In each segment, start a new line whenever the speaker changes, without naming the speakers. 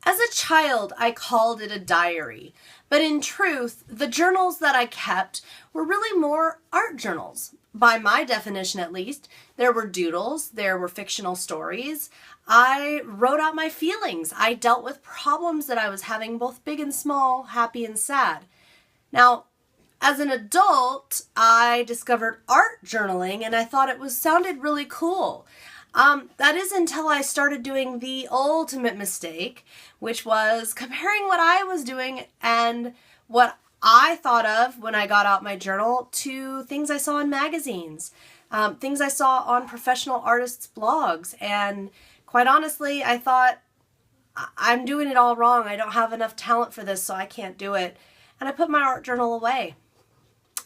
As a child, I called it a diary, but in truth, the journals that I kept were really more art journals. By my definition, at least, there were doodles, there were fictional stories. I wrote out my feelings. I dealt with problems that I was having, both big and small, happy and sad. Now, as an adult, I discovered art journaling and I thought it sounded really cool. That is until I started doing the ultimate mistake, which was comparing what I was doing and what I thought of when I got out my journal to things I saw in magazines, things I saw on professional artists' blogs. And quite honestly, I thought, I'm doing it all wrong. I don't have enough talent for this, so I can't do it. And I put my art journal away.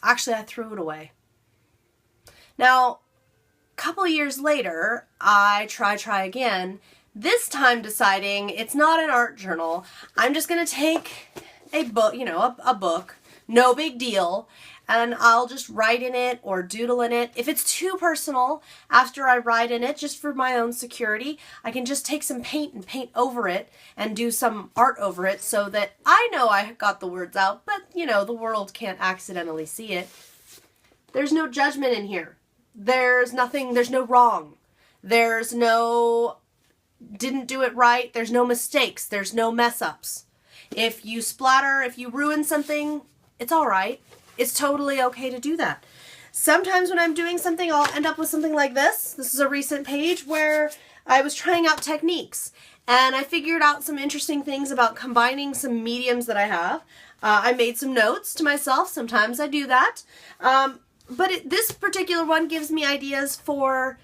Actually, I threw it away. Now, a couple of years later, I try again, this time deciding it's not an art journal. I'm just going to take a book, a book, no big deal, and I'll just write in it or doodle in it. If it's too personal, after I write in it, just for my own security, I can just take some paint and paint over it and do some art over it so that I know I got the words out, but, the world can't accidentally see it. There's no judgment in here. There's no wrong. There's no didn't do it right. There's no mistakes. There's no mess ups. If you splatter, if you ruin something, it's all right. It's totally okay to do that. Sometimes when I'm doing something, I'll end up with something like this. This is a recent page where I was trying out techniques and I figured out some interesting things about combining some mediums that I have. I made some notes to myself. Sometimes I do that. But this particular one gives me ideas for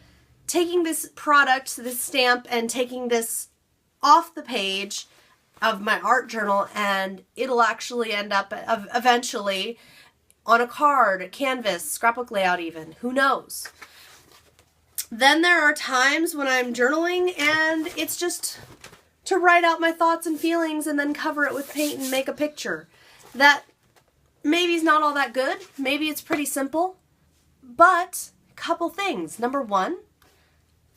taking this product, this stamp, and taking this off the page of my art journal, and it'll actually end up eventually on a card, a canvas, scrapbook layout even. Who knows? Then there are times when I'm journaling and it's just to write out my thoughts and feelings and then cover it with paint and make a picture. That maybe it's not all that good. Maybe it's pretty simple. But a couple things. Number one,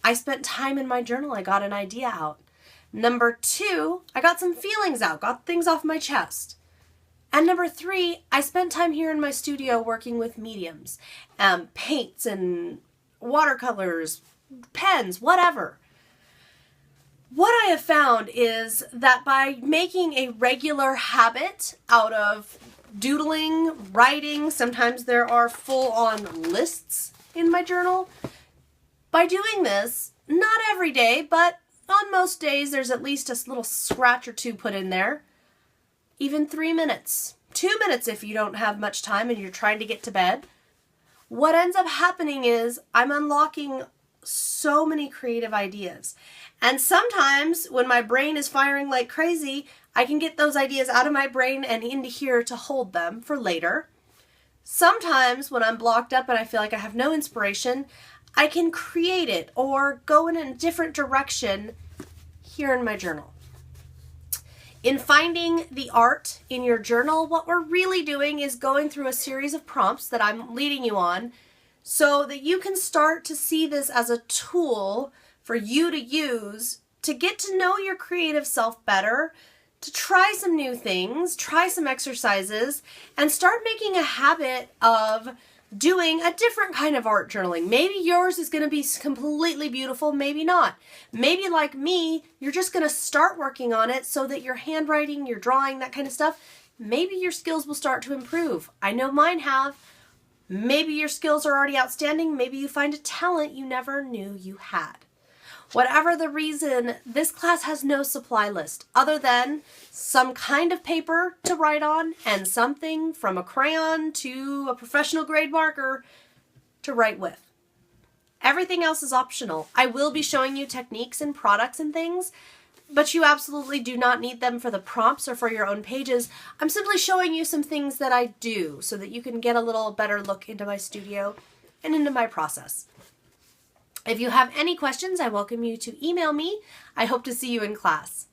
I spent time in my journal. I got an idea out. Number two, I got some feelings out, got things off my chest. And number three, I spent time here in my studio working with mediums, paints and watercolors, pens, whatever. What I have found is that by making a regular habit out of doodling, writing, sometimes there are full-on lists in my journal. By doing this, not every day, but on most days there's at least a little scratch or two put in there. Even 3 minutes, 2 minutes if you don't have much time and you're trying to get to bed. What ends up happening is I'm unlocking so many creative ideas. And sometimes when my brain is firing like crazy, I can get those ideas out of my brain and into here to hold them for later. Sometimes when I'm blocked up and I feel like I have no inspiration, I can create it or go in a different direction here in my journal. In finding the art in your journal, what we're really doing is going through a series of prompts that I'm leading you on so that you can start to see this as a tool for you to use to get to know your creative self better, to try some new things, try some exercises, and start making a habit of doing a different kind of art journaling. Maybe yours is going to be completely beautiful, maybe not. Maybe like me, you're just going to start working on it so that your handwriting, your drawing, that kind of stuff, maybe your skills will start to improve. I know mine have. Maybe your skills are already outstanding. Maybe you find a talent you never knew you had. Whatever the reason, this class has no supply list other than some kind of paper to write on and something from a crayon to a professional grade marker to write with. Everything else is optional. I will be showing you techniques and products and things, but you absolutely do not need them for the prompts or for your own pages. I'm simply showing you some things that I do so that you can get a little better look into my studio and into my process. If you have any questions, I welcome you to email me. I hope to see you in class.